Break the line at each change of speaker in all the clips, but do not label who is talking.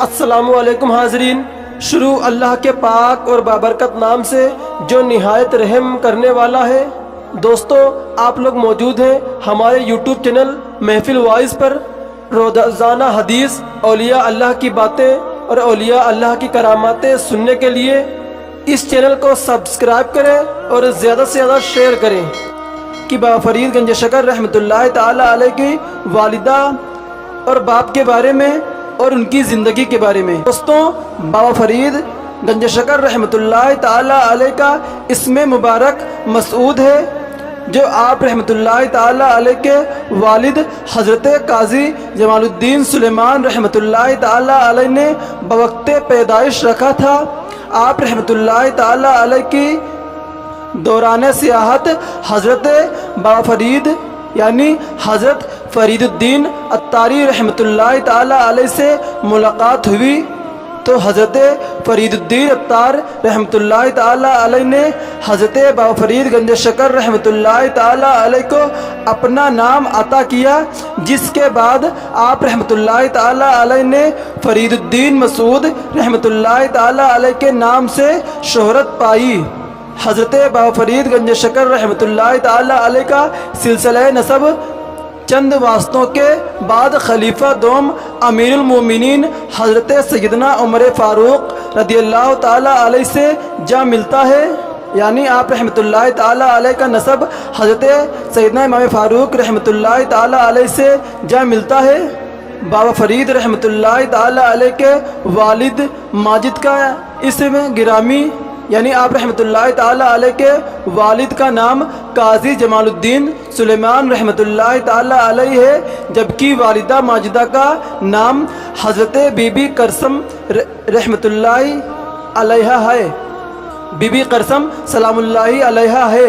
السلام علیکم حاضرین، شروع اللہ کے پاک اور بابرکت نام سے جو نہایت رحم کرنے والا ہے۔ دوستو، آپ لوگ موجود ہیں ہمارے یوٹیوب چینل محفل وائز پر۔ روزانہ حدیث، اولیاء اللہ کی باتیں اور اولیاء اللہ کی کراماتیں سننے کے لیے اس چینل کو سبسکرائب کریں اور زیادہ سے زیادہ شیئر کریں۔ کہ بابا فرید گنج شکر رحمۃ اللہ تعالی علیہ کی والدہ اور باپ کے بارے میں اور ان کی زندگی کے بارے میں۔ دوستوں، بابا فرید گنج شکر رحمۃ اللہ تعالی علیہ کا اسم مبارک مسعود ہے، جو آپ رحمۃ اللہ تعالی علیہ کے والد حضرت قاضی جمال الدین سلیمان رحمۃ اللہ تعالی علیہ نے بوقت پیدائش رکھا تھا۔ آپ رحمۃ اللہ تعالی علیہ کی دوران سیاحت حضرت بابا فرید یعنی حضرت فرید الدین اتاری رحمۃ اللہ تعالی علیہ سے ملاقات ہوئی، تو حضرت فرید الدین اتار رحمۃ اللہ تعالی علیہ نے حضرت بابا فرید گنج شکر رحمۃ اللہ تعالی علیہ کو اپنا نام عطا کیا، جس کے بعد آپ رحمۃ اللہ تعالی علیہ نے فرید الدین مسعود رحمۃ اللہ تعالی علیہ کے نام سے شہرت پائی۔ حضرت بابا فرید گنج شکر رحمۃ اللہ تعالی علیہ کا سلسلہ نسب چند واسطوں کے بعد خلیفہ دوم امیر المومنین حضرت سیدنا عمر فاروق رضی اللہ تعالی علیہ سے جا ملتا ہے، یعنی آپ رحمۃ اللہ تعالی علیہ کا نسب حضرت سیدنا امام فاروق رحمۃ اللہ تعالی علیہ سے جا ملتا ہے۔ بابا فرید رحمۃ اللہ تعالی علیہ کے والد ماجد کا اسم گرامی یعنی آپ رحمۃ اللہ تعالی علیہ کے والد کا نام قاضی جمال الدین سلیمان رحمۃ اللہ تعالی علیہ ہے، جبکہ والدہ ماجدہ کا نام حضرت بی بی قرسم رحمۃ اللہ علیہ ہے، بی بی قرسم سلام اللہ علیہ ہے۔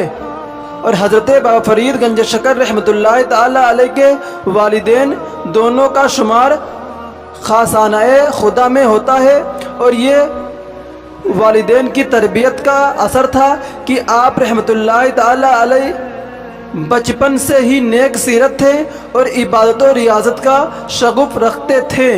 اور حضرت بابا فرید گنج شکر رحمۃ اللہ تعالی علیہ کے والدین دونوں کا شمار خاصانہ خدا میں ہوتا ہے، اور یہ والدین کی تربیت کا اثر تھا کہ آپ رحمۃ اللہ تعالی علیہ بچپن سے ہی نیک سیرت تھے اور عبادت و ریاضت کا شغف رکھتے تھے۔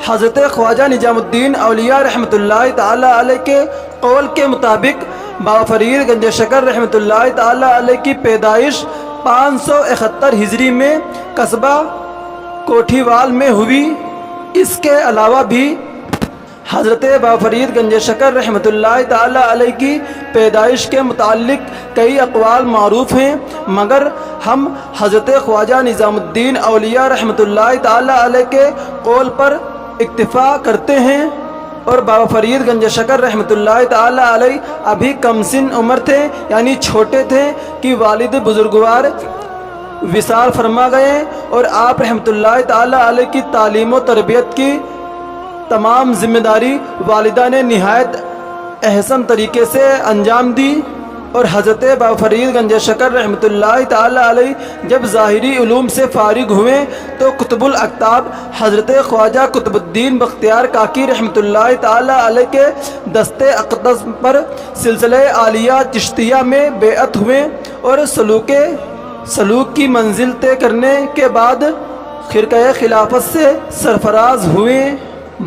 حضرت خواجہ نظام الدین اولیاء رحمۃ اللہ تعالی علیہ کے قول کے مطابق بابا فرید گنج شکر رحمۃ اللہ تعالی علیہ کی پیدائش 571 ہجری میں قصبہ کوٹھی وال میں ہوئی۔ اس کے علاوہ بھی حضرت بابا فرید گنج شکر رحمۃ اللہ تعالی علیہ کی پیدائش کے متعلق کئی اقوال معروف ہیں، مگر ہم حضرت خواجہ نظام الدین اولیاء رحمۃ اللہ تعالی علیہ کے قول پر اکتفا کرتے ہیں۔ اور بابا فرید گنج شکر رحمۃ اللہ تعالی علیہ ابھی کم سن عمر تھے، یعنی چھوٹے تھے کہ والد بزرگوار وصال فرما گئے، اور آپ رحمۃ اللہ تعالی علیہ کی تعلیم و تربیت کی تمام ذمہ داری والدہ نے نہایت احسن طریقے سے انجام دی۔ اور حضرت بابا فرید گنج شکر رحمۃ اللہ تعالی علیہ جب ظاہری علوم سے فارغ ہوئے تو قطب الاقطاب حضرت خواجہ قطب الدین بختیار کاکی رحمۃ اللہ تعالی علیہ کے دست اقدس پر سلسلہ عالیہ چشتیہ میں بیعت ہوئے، اور سلوک کی منزل طے کرنے کے بعد خرقہ خلافت سے سرفراز ہوئے۔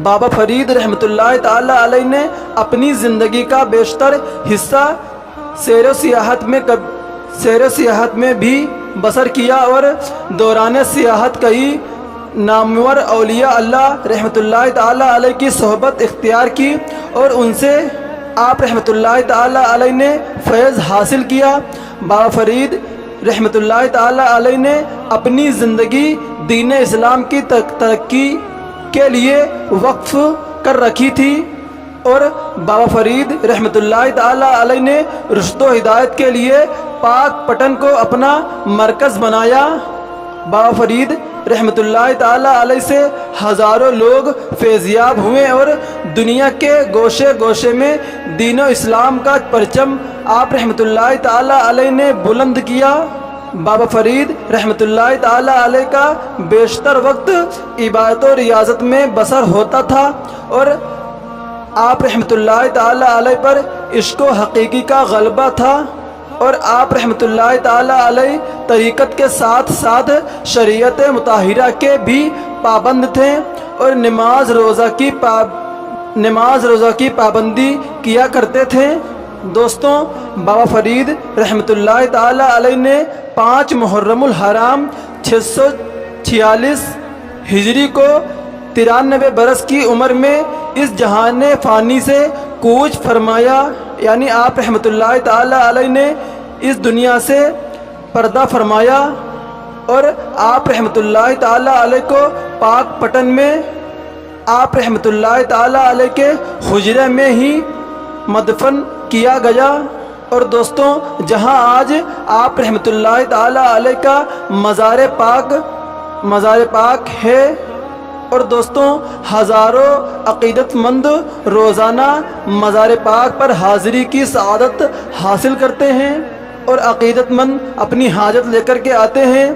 بابا فرید رحمۃ اللہ تعالی علیہ نے اپنی زندگی کا بیشتر حصہ سیر و سیاحت میں بھی بسر کیا، اور دوران سیاحت کئی نامور اولیاء اللہ رحمۃ اللہ تعالی علیہ کی صحبت اختیار کی، اور ان سے آپ رحمۃ اللہ تعالی علیہ نے فیض حاصل کیا۔ بابا فرید رحمۃ اللہ تعالی علیہ نے اپنی زندگی دین اسلام کی ترقی کے لیے وقف کر رکھی تھی، اور بابا فرید رحمۃ اللہ تعالی علیہ نے رشد و ہدایت کے لیے پاک پٹن کو اپنا مرکز بنایا۔ بابا فرید رحمۃ اللہ تعالی علیہ سے ہزاروں لوگ فیضیاب ہوئے، اور دنیا کے گوشے گوشے میں دین و اسلام کا پرچم آپ رحمۃ اللہ تعالی علیہ نے بلند کیا۔ بابا فرید رحمۃ اللہ تعالی علیہ کا بیشتر وقت عبادت و ریاضت میں بسر ہوتا تھا، اور آپ رحمۃ اللہ تعالی علیہ پر عشق و حقیقی کا غلبہ تھا، اور آپ رحمۃ اللہ تعالی علیہ طریقت کے ساتھ ساتھ شریعت مطہرہ کے بھی پابند تھے اور نماز روزہ کی پابندی کیا کرتے تھے۔ دوستوں، بابا فرید رحمۃ اللہ تعالی علیہ نے 5 محرم الحرام 646 ہجری کو 93 برس کی عمر میں اس جہان فانی سے کوچ فرمایا، یعنی آپ رحمۃ اللہ تعالی علیہ نے اس دنیا سے پردہ فرمایا، اور آپ رحمۃ اللہ تعالی علیہ کو پاک پٹن میں آپ رحمۃ اللہ تعالی علیہ کے حجرے میں ہی مدفن کیا گیا۔ اور دوستوں، جہاں آج آپ رحمۃ اللہ تعالی علیہ کا مزار پاک ہے، اور دوستوں ہزاروں عقیدت مند روزانہ مزار پاک پر حاضری کی سعادت حاصل کرتے ہیں، اور عقیدت مند اپنی حاجت لے کر کے آتے ہیں،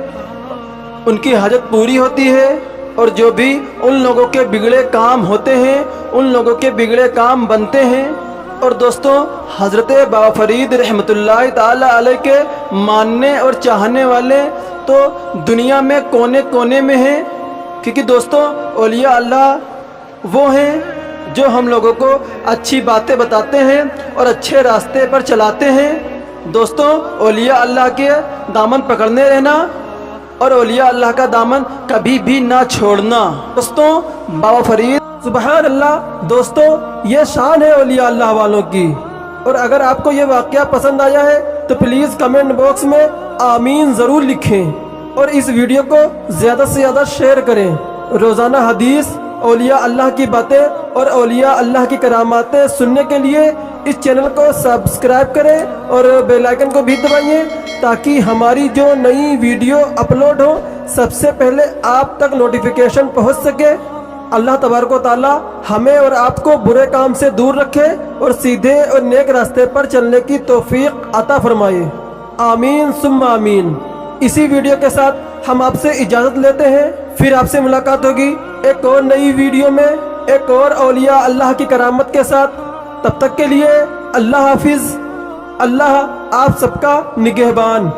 ان کی حاجت پوری ہوتی ہے، اور جو بھی ان لوگوں کے بگڑے کام ہوتے ہیں ان لوگوں کے بگڑے کام بنتے ہیں۔ اور دوستوں، حضرت بابا فرید رحمۃ اللہ تعالی علیہ کے ماننے اور چاہنے والے تو دنیا میں کونے کونے میں ہیں، کیونکہ دوستوں اولیاء اللہ وہ ہیں جو ہم لوگوں کو اچھی باتیں بتاتے ہیں اور اچھے راستے پر چلاتے ہیں۔ دوستوں، اولیاء اللہ کے دامن پکڑنے رہنا اور اولیاء اللہ کا دامن کبھی بھی نہ چھوڑنا۔ دوستوں، بابا فرید سبحان اللہ، دوستوں یہ شان ہے اولیاء اللہ والوں کی۔ اور اگر آپ کو یہ واقعہ پسند آیا ہے تو پلیز کمنٹ باکس میں آمین ضرور لکھیں، اور اس ویڈیو کو زیادہ سے زیادہ شیئر کریں۔ روزانہ حدیث، اولیاء اللہ کی باتیں اور اولیاء اللہ کی کراماتیں سننے کے لیے اس چینل کو سبسکرائب کریں اور بیل آئیکن کو بھی دبائیں، تاکہ ہماری جو نئی ویڈیو اپلوڈ ہو سب سے پہلے آپ تک نوٹیفیکیشن پہنچ سکے۔ اللہ تبارک و تعالی ہمیں اور آپ کو برے کام سے دور رکھے اور سیدھے اور نیک راستے پر چلنے کی توفیق عطا فرمائے، آمین ثم آمین۔ اسی ویڈیو کے ساتھ ہم آپ سے اجازت لیتے ہیں، پھر آپ سے ملاقات ہوگی ایک اور نئی ویڈیو میں ایک اور اولیاء اللہ کی کرامت کے ساتھ۔ تب تک کے لیے اللہ حافظ، اللہ آپ سب کا نگہبان۔